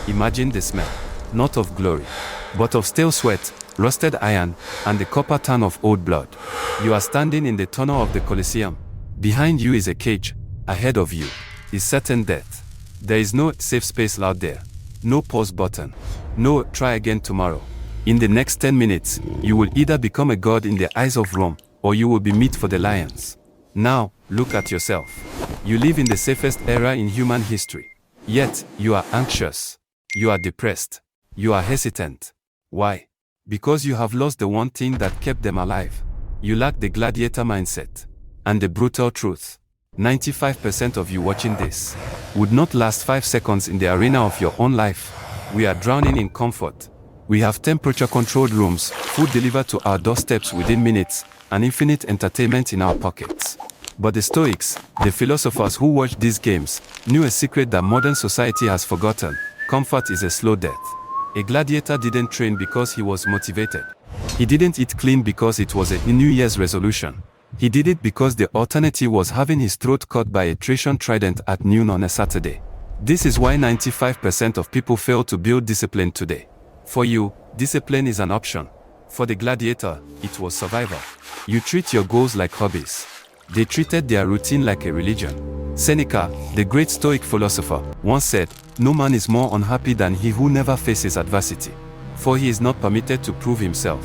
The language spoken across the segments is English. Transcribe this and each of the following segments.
Imagine the smell, not of glory, but of stale sweat, rusted iron, and the copper tan of old blood. You are standing in the tunnel of the Colosseum. Behind you is a cage. Ahead of you is certain death. There is no safe space out there. No pause button. No try again tomorrow. In the next 10 minutes, you will either become a god in the eyes of Rome, or you will be meat for the lions. Now, look at yourself. You live in the safest era in human history. Yet, you are anxious. You are depressed. You are hesitant. Why? Because you have lost the one thing that kept them alive. You lack the gladiator mindset. And the brutal truth. 95% of you watching this would not last 5 seconds in the arena of your own life. We are drowning in comfort. We have temperature-controlled rooms, food delivered to our doorsteps within minutes, and infinite entertainment in our pockets. But the Stoics, the philosophers who watched these games, knew a secret that modern society has forgotten. Comfort is a slow death. A gladiator didn't train because he was motivated. He didn't eat clean because it was a New Year's resolution. He did it because the alternative was having his throat cut by a Thracian trident at noon on a Saturday. This is why 95% of people fail to build discipline today. For you, discipline is an option. For the gladiator, it was survival. You treat your goals like hobbies. They treated their routine like a religion. Seneca, the great Stoic philosopher, once said, "No man is more unhappy than he who never faces adversity, for he is not permitted to prove himself."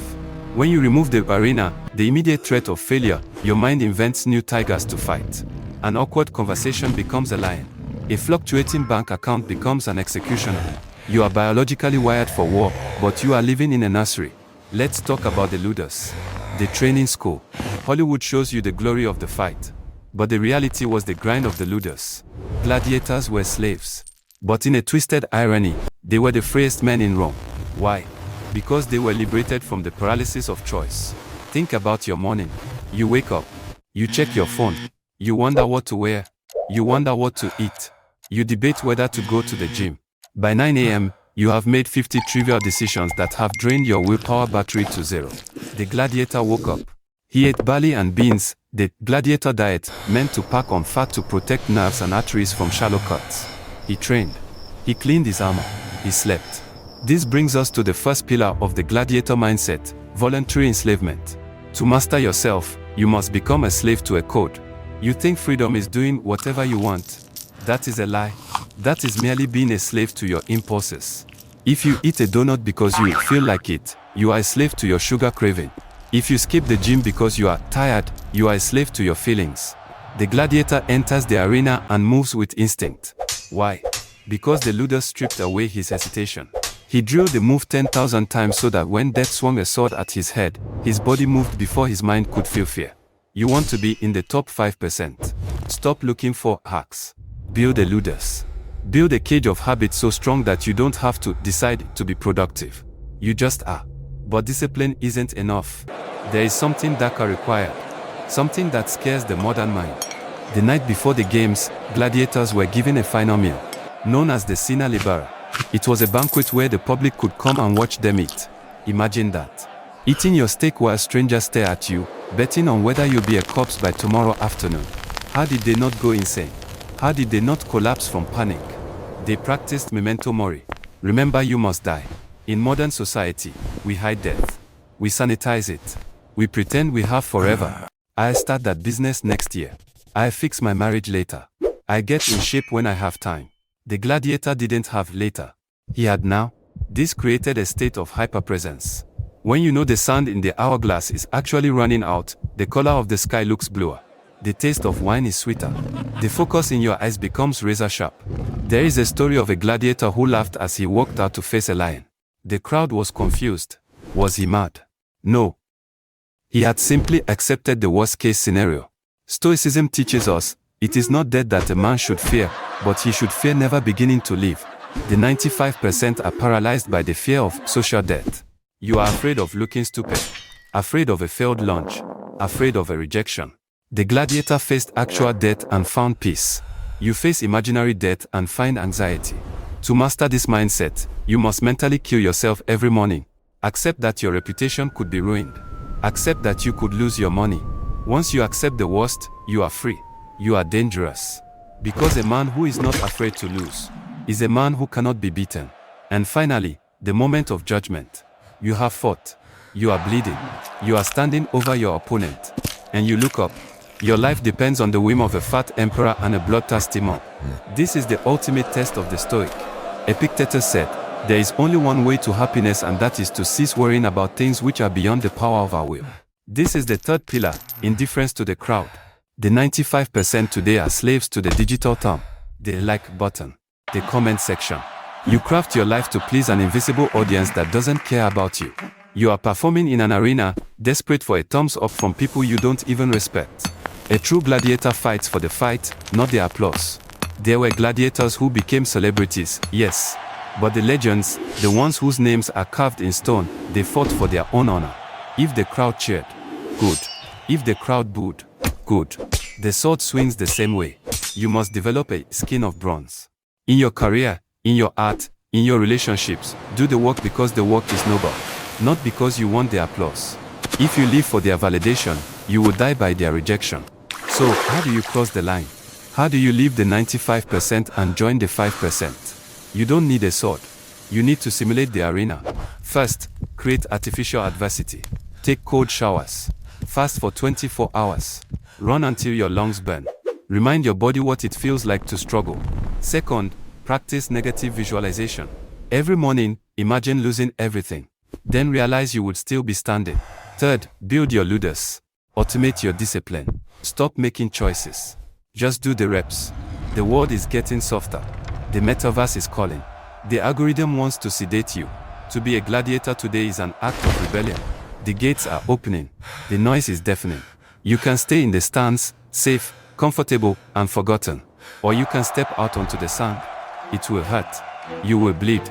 When you remove the arena, the immediate threat of failure, your mind invents new tigers to fight. An awkward conversation becomes a lion. A fluctuating bank account becomes an executioner. You are biologically wired for war, but you are living in a nursery. Let's talk about the Ludus, the training school. Hollywood shows you the glory of the fight, but the reality was the grind of the Ludus. Gladiators were slaves. But in a twisted irony, they were the freest men in Rome. Why? Because they were liberated from the paralysis of choice. Think about your morning. You wake up. You check your phone. You wonder what to wear. You wonder what to eat. You debate whether to go to the gym. By 9 a.m., you have made 50 trivial decisions that have drained your willpower battery to zero. The gladiator woke up. He ate barley and beans, the gladiator diet, meant to pack on fat to protect nerves and arteries from shallow cuts. He trained. He cleaned his armor. He slept. This brings us to the first pillar of the gladiator mindset, voluntary enslavement. To master yourself, you must become a slave to a code. You think freedom is doing whatever you want. That is a lie. That is merely being a slave to your impulses. If you eat a donut because you feel like it, you are a slave to your sugar craving. If you skip the gym because you are tired, you are a slave to your feelings. The gladiator enters the arena and moves with instinct. Why? Because the Ludus stripped away his hesitation. He drilled the move 10,000 times so that when death swung a sword at his head, his body moved before his mind could feel fear. You want to be in the top 5%. Stop looking for hacks. Build a Ludus. Build a cage of habits so strong that you don't have to decide to be productive. You just are. But discipline isn't enough. There is something darker required. Something that scares the modern mind. The night before the games, gladiators were given a final meal, known as the Cena Libera. It was a banquet where the public could come and watch them eat. Imagine that. Eating your steak while strangers stare at you, betting on whether you'll be a corpse by tomorrow afternoon. How did they not go insane? How did they not collapse from panic? They practiced memento mori. Remember, you must die. In modern society, we hide death. We sanitize it. We pretend we have forever. I'll start that business next year. I'll fix my marriage later. I get in shape when I have time. The gladiator didn't have later. He had now. This created a state of hyperpresence. When you know the sand in the hourglass is actually running out, the color of the sky looks bluer. The taste of wine is sweeter. The focus in your eyes becomes razor sharp. There is a story of a gladiator who laughed as he walked out to face a lion. The crowd was confused. Was he mad? No. He had simply accepted the worst-case scenario. Stoicism teaches us, it is not death that a man should fear, but he should fear never beginning to live. The 95% are paralyzed by the fear of social death. You are afraid of looking stupid, afraid of a failed lunch, afraid of a rejection. The gladiator faced actual death and found peace. You face imaginary death and find anxiety. To master this mindset, you must mentally kill yourself every morning. Accept that your reputation could be ruined. Accept that you could lose your money. Once you accept the worst, you are free. You are dangerous. Because a man who is not afraid to lose is a man who cannot be beaten. And finally, the moment of judgment. You have fought. You are bleeding. You are standing over your opponent. And you look up. Your life depends on the whim of a fat emperor and a bloodthirsty monk. This is the ultimate test of the Stoic. Epictetus said, "There is only one way to happiness, and that is to cease worrying about things which are beyond the power of our will." This is the third pillar, indifference to the crowd. The 95% today are slaves to the digital thumb, the like button, the comment section. You craft your life to please an invisible audience that doesn't care about you. You are performing in an arena, desperate for a thumbs up from people you don't even respect. A true gladiator fights for the fight, not the applause. There were gladiators who became celebrities, yes. But the legends, the ones whose names are carved in stone, they fought for their own honor. If the crowd cheered, good. If the crowd booed, good. The sword swings the same way. You must develop a skin of bronze. In your career, in your art, in your relationships, do the work because the work is noble, not because you want the applause. If you live for their validation, you will die by their rejection. So, how do you cross the line? How do you leave the 95% and join the 5%? You don't need a sword. You need to simulate the arena. First, create artificial adversity. Take cold showers. Fast for 24 hours. Run until your lungs burn. Remind your body what it feels like to struggle. Second, practice negative visualization. Every morning, imagine losing everything. Then realize you would still be standing. Third, build your Ludus. Automate your discipline. Stop making choices. Just do the reps. The world is getting softer. The metaverse is calling. The algorithm wants to sedate you. To be a gladiator today is an act of rebellion. The gates are opening. The noise is deafening. You can stay in the stands, safe, comfortable, and forgotten. Or you can step out onto the sand. It will hurt. You will bleed.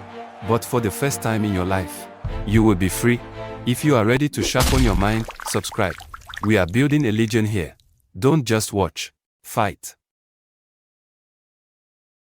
But for the first time in your life, you will be free. If you are ready to sharpen your mind, subscribe. We are building a legion here. Don't just watch. Fight.